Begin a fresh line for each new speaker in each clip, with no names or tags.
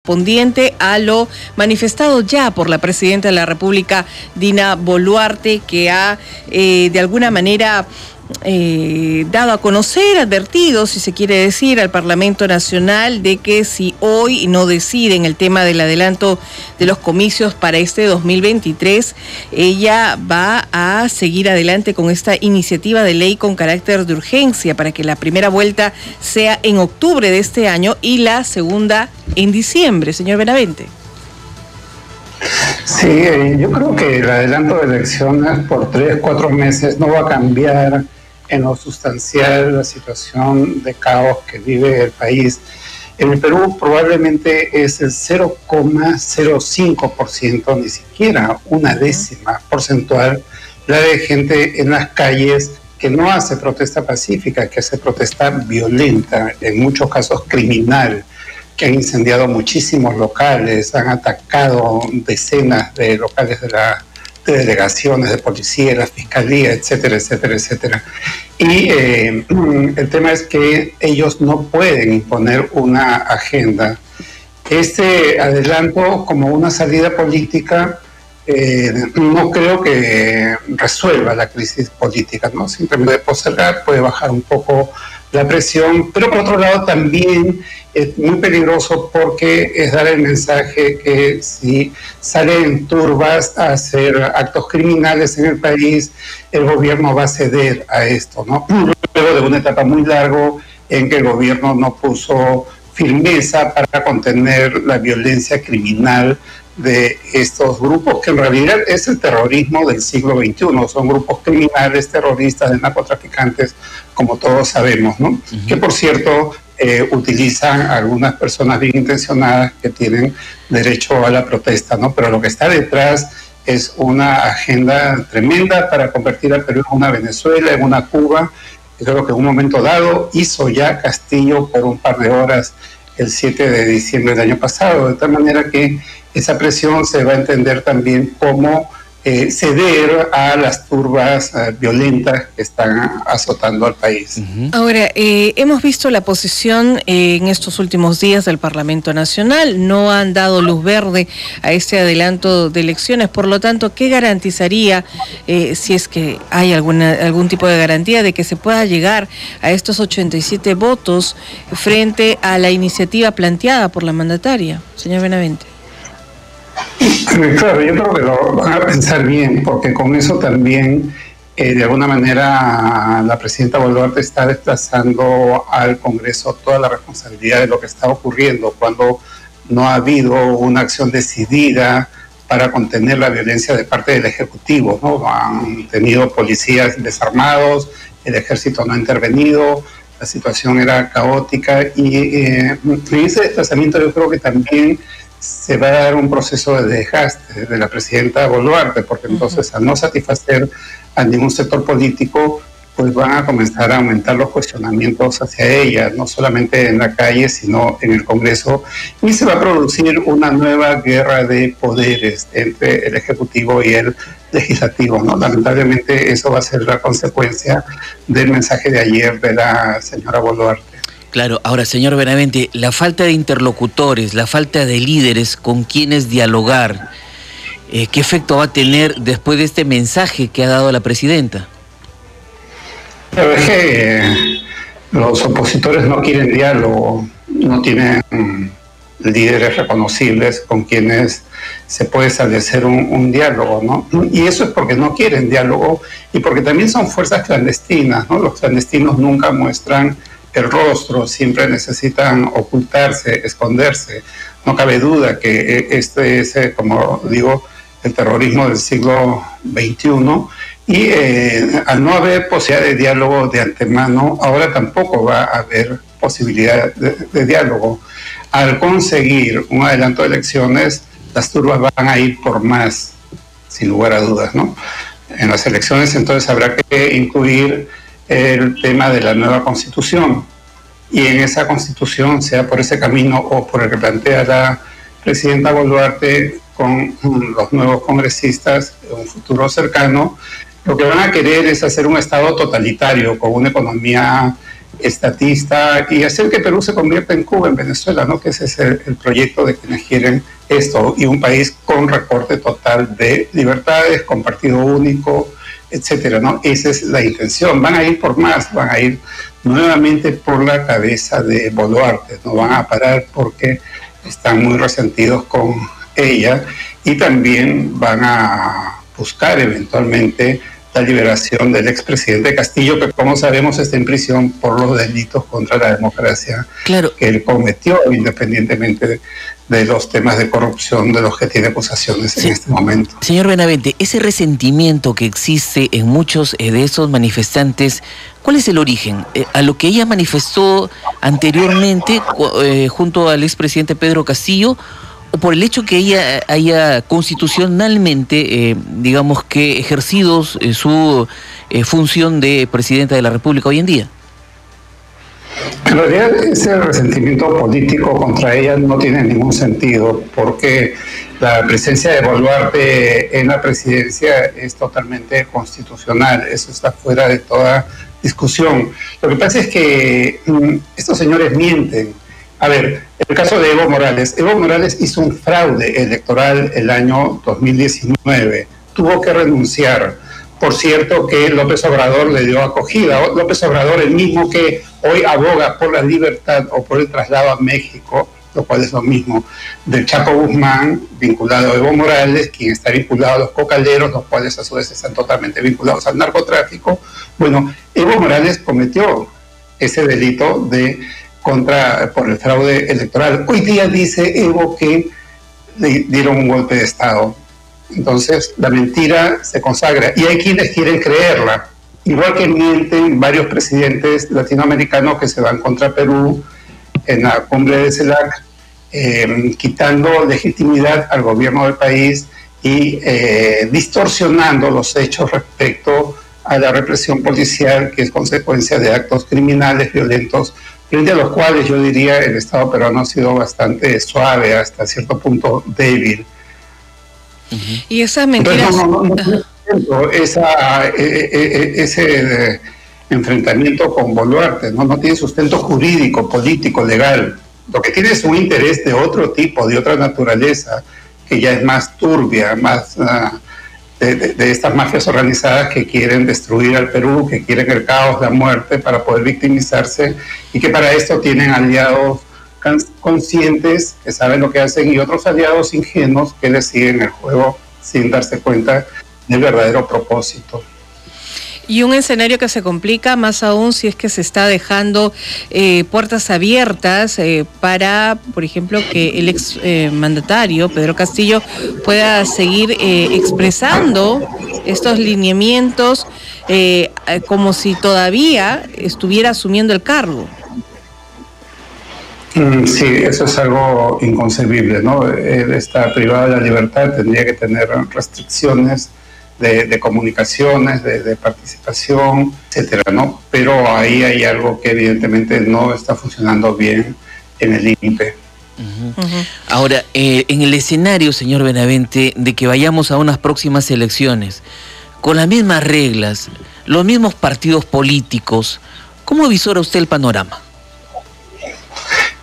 Respondiente a lo manifestado ya por la Presidenta de la República, Dina Boluarte, que ha de alguna manera dado a conocer, advertido, si se quiere decir, al Parlamento Nacional de que si hoy no deciden el tema del adelanto de los comicios para este 2023, ella va a seguir adelante con esta iniciativa de ley con carácter de urgencia para que la primera vuelta sea en octubre de este año y la segunda en diciembre. Señor Benavente.
Sí, yo creo que el adelanto de elecciones por 3-4 meses no va a cambiar en lo sustancial la situación de caos que vive el país. En el Perú probablemente es el 0,05%, ni siquiera una décima porcentual, la de gente en las calles que no hace protesta pacífica, que hace protesta violenta, en muchos casos criminal, que han incendiado muchísimos locales, han atacado decenas de locales de delegaciones de policía, la fiscalía, etcétera, etcétera, etcétera. Y el tema es que ellos no pueden imponer una agenda. Este adelanto como una salida política no creo que resuelva la crisis política, ¿no? Simplemente postergar puede bajar un poco la presión, pero por otro lado también es muy peligroso porque es dar el mensaje que si salen turbas a hacer actos criminales en el país, el gobierno va a ceder a esto, ¿no? Luego de una etapa muy larga en que el gobierno no puso firmeza para contener la violencia criminal de estos grupos, que en realidad es el terrorismo del siglo XXI, son grupos criminales, terroristas, de narcotraficantes, como todos sabemos, ¿no? Que por cierto utilizan a algunas personas bien intencionadas que tienen derecho a la protesta, ¿no? Pero lo que está detrás es una agenda tremenda para convertir al Perú en una Venezuela, en una Cuba. Creo que en un momento dado hizo ya Castillo por un par de horas el 7 de diciembre del año pasado, de tal manera que esa presión se va a entender también como ceder a las turbas violentas que están azotando al país.
Ahora, hemos visto la posición en estos últimos días del Parlamento Nacional, no han dado luz verde a este adelanto de elecciones, por lo tanto, ¿qué garantizaría, si es que hay algún tipo de garantía de que se pueda llegar a estos 87 votos frente a la iniciativa planteada por la mandataria? Señor Benavente.
Claro, yo creo que lo van a pensar bien, porque con eso también, de alguna manera, la presidenta Boluarte está desplazando al Congreso toda la responsabilidad de lo que está ocurriendo, cuando no ha habido una acción decidida para contener la violencia de parte del Ejecutivo, ¿no? Han tenido policías desarmados, el Ejército no ha intervenido, la situación era caótica y en ese desplazamiento yo creo que también se va a dar un proceso de desgaste de la presidenta Boluarte, porque entonces al no satisfacer a ningún sector político, pues van a comenzar a aumentar los cuestionamientos hacia ella, no solamente en la calle, sino en el Congreso, y se va a producir una nueva guerra de poderes entre el Ejecutivo y el Legislativo, ¿no? Lamentablemente eso va a ser la consecuencia del mensaje de ayer de la señora Boluarte.
Claro, ahora, señor Benavente, la falta de interlocutores, la falta de líderes con quienes dialogar, ¿qué efecto va a tener después de este mensaje que ha dado la presidenta?
Pero es que los opositores no quieren diálogo, no tienen líderes reconocibles con quienes se puede establecer un diálogo, ¿no? Y eso es porque no quieren diálogo y porque también son fuerzas clandestinas, ¿no? Los clandestinos nunca muestran el rostro, siempre necesitan ocultarse, esconderse. No cabe duda que este es, como digo, el terrorismo del siglo XXI y al no haber posibilidad de diálogo de antemano, ahora tampoco va a haber posibilidad de diálogo. Al conseguir un adelanto de elecciones, las turbas van a ir por más, sin lugar a dudas, ¿no? En las elecciones entonces habrá que incluir el tema de la nueva Constitución, y en esa Constitución, sea por ese camino o por el que plantea la presidenta Boluarte con los nuevos congresistas en un futuro cercano, lo que van a querer es hacer un Estado totalitario con una economía estatista y hacer que Perú se convierta en Cuba, en Venezuela, ¿no? Que ese es el proyecto de quienes quieren esto, y un país con recorte total de libertades, con partido único, etcétera, ¿no? Esa es la intención. Van a ir por más, van a ir nuevamente por la cabeza de Boluarte, no van a parar porque están muy resentidos con ella, y también van a buscar eventualmente la liberación del expresidente Castillo, que como sabemos está en prisión por los delitos contra la democracia que él cometió, independientemente de los temas de corrupción de los que tiene acusaciones en este momento.
Señor Benavente, ese resentimiento que existe en muchos de esos manifestantes, ¿cuál es el origen? ¿A lo que ella manifestó anteriormente junto al expresidente Pedro Castillo, o por el hecho que ella haya constitucionalmente, digamos que ejercido su función de presidenta de la República hoy en día?
En realidad ese resentimiento político contra ella no tiene ningún sentido, porque la presencia de Boluarte en la presidencia es totalmente constitucional, eso está fuera de toda discusión. Lo que pasa es que estos señores mienten. A ver, el caso de Evo Morales hizo un fraude electoral el año 2019, tuvo que renunciar. Por cierto que López Obrador le dio acogida. López Obrador, el mismo que hoy aboga por la libertad o por el traslado a México, lo cual es lo mismo, del Chapo Guzmán, vinculado a Evo Morales, quien está vinculado a los cocaleros, los cuales a su vez están totalmente vinculados al narcotráfico. Bueno, Evo Morales cometió ese delito por el fraude electoral. Hoy día dice Evo que le dieron un golpe de Estado. Entonces la mentira se consagra y hay quienes quieren creerla, igual que mienten varios presidentes latinoamericanos que se van contra Perú en la cumbre de CELAC, quitando legitimidad al gobierno del país y distorsionando los hechos respecto a la represión policial, que es consecuencia de actos criminales violentos, frente a los cuales yo diría el Estado peruano ha sido bastante suave, hasta cierto punto débil.
Y esas mentiras...
Ese enfrentamiento con Boluarte no tiene sustento jurídico, político, legal. Lo que tiene es un interés de otro tipo, de otra naturaleza, que ya es más turbia, más de estas mafias organizadas que quieren destruir al Perú, que quieren el caos, la muerte, para poder victimizarse, y que para esto tienen aliados conscientes que saben lo que hacen y otros aliados ingenuos que les siguen el juego sin darse cuenta del verdadero propósito.
Y un escenario que se complica más aún si es que se está dejando puertas abiertas para, por ejemplo, que el ex mandatario Pedro Castillo pueda seguir expresando estos lineamientos como si todavía estuviera asumiendo el cargo.
Sí, eso es algo inconcebible, ¿no? Él está privado de la libertad, tendría que tener restricciones de comunicaciones, de participación, etcétera, ¿no? Pero ahí hay algo que evidentemente no está funcionando bien en el INPE.
Ahora, en el escenario, señor Benavente, de que vayamos a unas próximas elecciones, con las mismas reglas, los mismos partidos políticos, ¿cómo visora usted el panorama?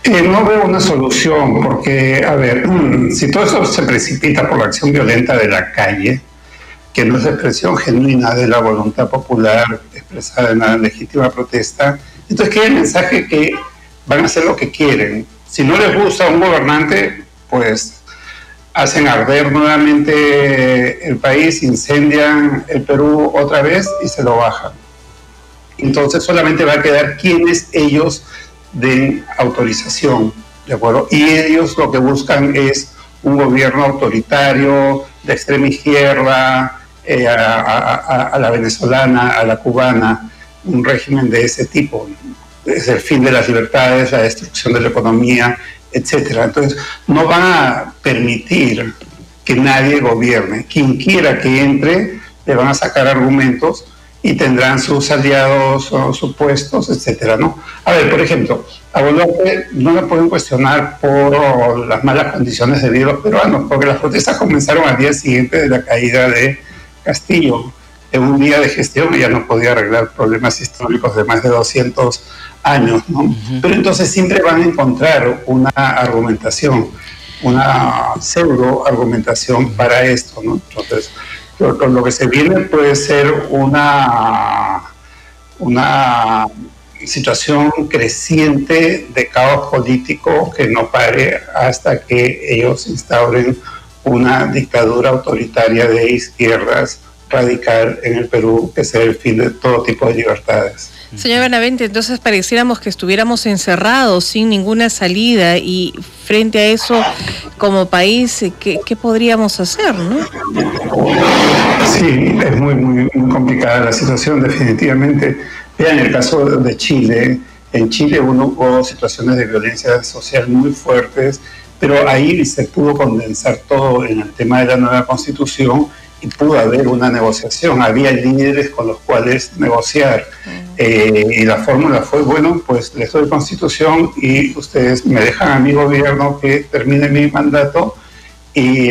No veo una solución, porque, a ver, si todo eso se precipita por la acción violenta de la calle, que no es expresión genuina de la voluntad popular expresada en la legítima protesta, entonces queda el mensaje que van a hacer lo que quieren. Si no les gusta un gobernante, pues hacen arder nuevamente el país, incendian el Perú otra vez y se lo bajan. Entonces solamente va a quedar quienes ellos den autorización, ¿de acuerdo? Y ellos lo que buscan es un gobierno autoritario, de extrema izquierda, a la venezolana, a la cubana, un régimen de ese tipo. Es el fin de las libertades, la destrucción de la economía, etcétera. Entonces, no van a permitir que nadie gobierne. Quien quiera que entre, le van a sacar argumentos y tendrán sus aliados o supuestos, etcétera, ¿no? A ver, por ejemplo, a Boluarte no le pueden cuestionar por las malas condiciones de vida de los peruanos, porque las protestas comenzaron al día siguiente de la caída de Castillo. en un día de gestión ella no podía arreglar problemas históricos de más de 200 años, ¿no? Pero entonces siempre van a encontrar una argumentación, una pseudo argumentación para esto, ¿no? Entonces, lo que se viene puede ser una situación creciente de caos político que no pare hasta que ellos instauren una dictadura autoritaria de izquierdas radical en el Perú, que sea el fin de todo tipo de libertades.
Señor Benavente, entonces pareciéramos que estuviéramos encerrados sin ninguna salida, y frente a eso, como país, ¿qué podríamos hacer, no?
Sí, es muy complicada la situación, definitivamente. Vean el caso de Chile. En Chile hubo situaciones de violencia social muy fuertes, pero ahí se pudo condensar todo en el tema de la nueva Constitución y pudo haber una negociación. Había líderes con los cuales negociar. Y la fórmula fue, bueno, pues les doy Constitución y ustedes me dejan a mi gobierno que termine mi mandato y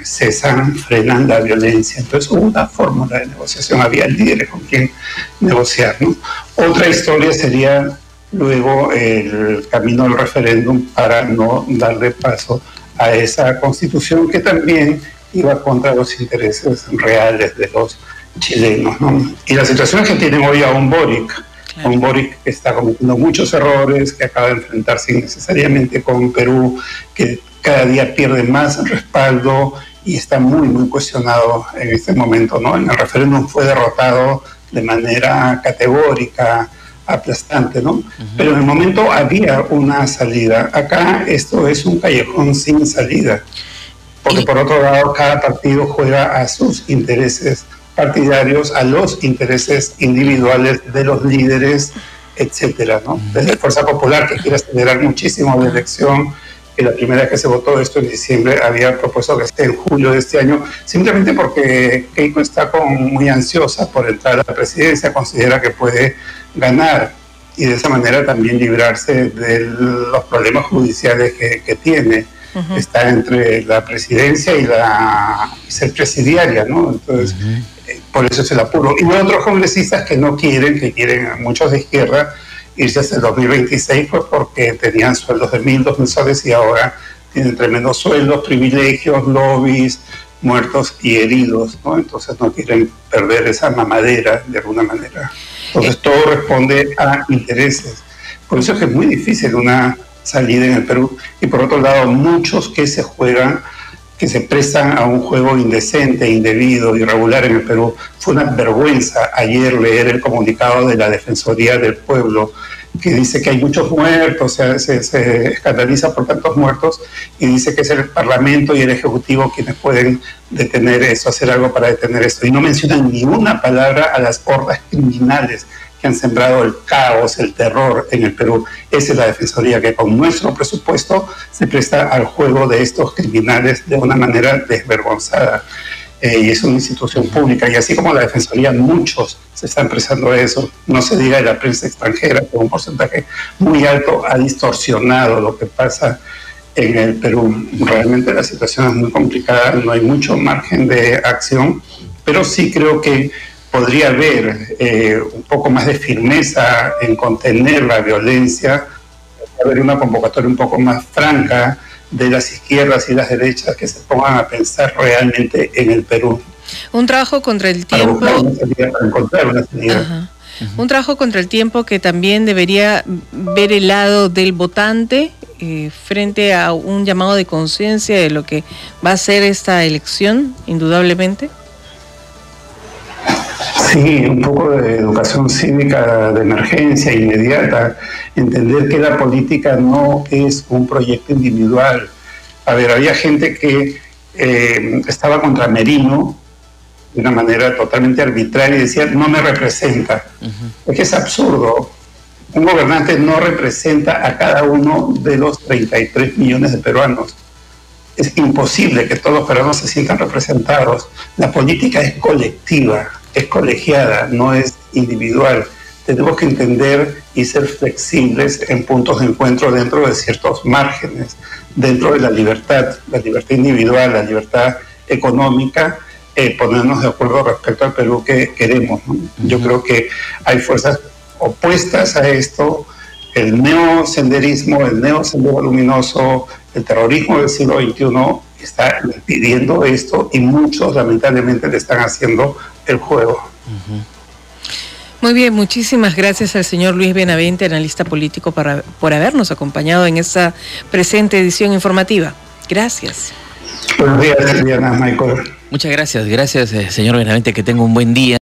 cesan, frenan la violencia. Entonces hubo una fórmula de negociación, había líderes con quien negociar, ¿no? Otra historia sería luego el camino del referéndum para no darle paso a esa Constitución que también iba contra los intereses reales de los chilenos, ¿no? Y la situación es que tienen hoy a un Boric, claro, un Boric que está cometiendo muchos errores, que acaba de enfrentarse innecesariamente con Perú, que cada día pierde más respaldo y está muy cuestionado en este momento, ¿no? En el referéndum fue derrotado de manera categórica, aplastante, ¿no? Pero en el momento había una salida. Acá esto es un callejón sin salida, porque por otro lado cada partido juega a sus intereses partidarios, a los intereses individuales de los líderes, etcétera, ¿no? Desde Fuerza Popular, que quiere acelerar muchísimo la elección, que la primera vez que se votó esto en diciembre había propuesto que esté en julio de este año, simplemente porque Keiko está muy ansiosa por entrar a la presidencia, considera que puede ganar y de esa manera también librarse de los problemas judiciales que tiene. Está entre la presidencia y ser presidiaria, ¿no? Entonces, por eso es el apuro. Y los otros congresistas que no quieren, que quieren muchos de izquierda, irse hasta el 2026, pues porque tenían sueldos de 1.000, 2.000 soles y ahora tienen tremendos sueldos, privilegios, lobbies, muertos y heridos, ¿no? Entonces no quieren perder esa mamadera de alguna manera. Entonces todo responde a intereses. Por eso es que es muy difícil una salida en el Perú. Y por otro lado, muchos que se juegan, que se prestan a un juego indecente, indebido, irregular en el Perú. Fue una vergüenza ayer leer el comunicado de la Defensoría del Pueblo, que dice que hay muchos muertos, se escandaliza por tantos muertos, y dice que es el Parlamento y el Ejecutivo quienes pueden detener eso, hacer algo para detener esto. Y no mencionan ni una palabra a las hordas criminales que han sembrado el caos, el terror en el Perú. Esa es la Defensoría que con nuestro presupuesto se presta al juego de estos criminales de una manera desvergonzada. Y es una institución pública, y así como la Defensoría, muchos se están prestando a eso. No se diga de la prensa extranjera, que un porcentaje muy alto ha distorsionado lo que pasa en el Perú. Realmente la situación es muy complicada, no hay mucho margen de acción, pero sí creo que podría haber un poco más de firmeza en contener la violencia, haber una convocatoria un poco más franca de las izquierdas y las derechas que se pongan a pensar realmente en el Perú.
Un trabajo contra el tiempo.
Para encontrar una salida.
Un trabajo contra el tiempo que también debería ver el lado del votante frente a un llamado de conciencia de lo que va a ser esta elección, indudablemente.
Sí, un poco de educación cívica de emergencia inmediata, entender que la política no es un proyecto individual. A ver, había gente que estaba contra Merino de una manera totalmente arbitraria y decía, no me representa. Es que es absurdo. Un gobernante no representa a cada uno de los 33 millones de peruanos. Es imposible que todos los peruanos se sientan representados. La política es colectiva, es colegiada, no es individual. Tenemos que entender y ser flexibles en puntos de encuentro dentro de ciertos márgenes, dentro de la libertad individual, la libertad económica, ponernos de acuerdo respecto al Perú que queremos, ¿no? Yo creo que hay fuerzas opuestas a esto, el neosenderismo, el neosendero luminoso, el terrorismo del siglo XXI está impidiendo esto y muchos lamentablemente le están haciendo el juego.
Muy bien, muchísimas gracias al señor Luis Benavente, analista político, por habernos acompañado en esta presente edición informativa. Gracias.
Buenos días, Diana, Michael.
Muchas gracias, señor Benavente, que tenga un buen día.